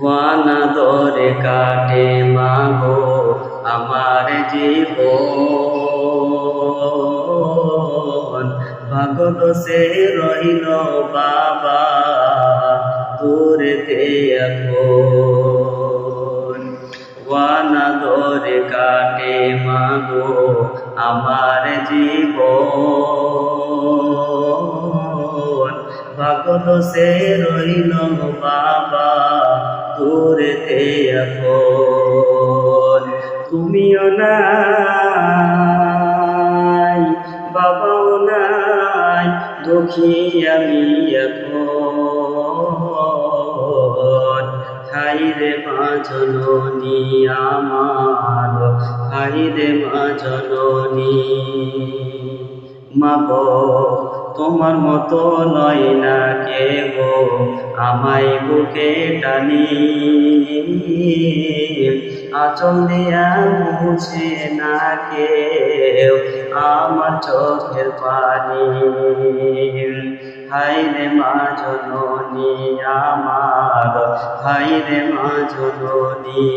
ওয়ানা দরে কাটে মাগো আমার জীবন, ভাগদোষে রইল বাবা দূরেতে এখন। ওয়ানা দরে কাটে মাগো আমার জীবন, ভাগদোষে রইল বাবা দূরেতে এখন। তুমিও নাই বাবাও নাই, দুঃখী আমি এখন। হায়রে মা জননী আমার, হায়রে মা জননী। মাগো তোমার মতো লয় না কেহ আমায় বুকে টানি, আঁচল দিয়া মুছে না কেউ আমার চোখের পানি। হায়রে মা জননী আমার, হায়রে মা জননী।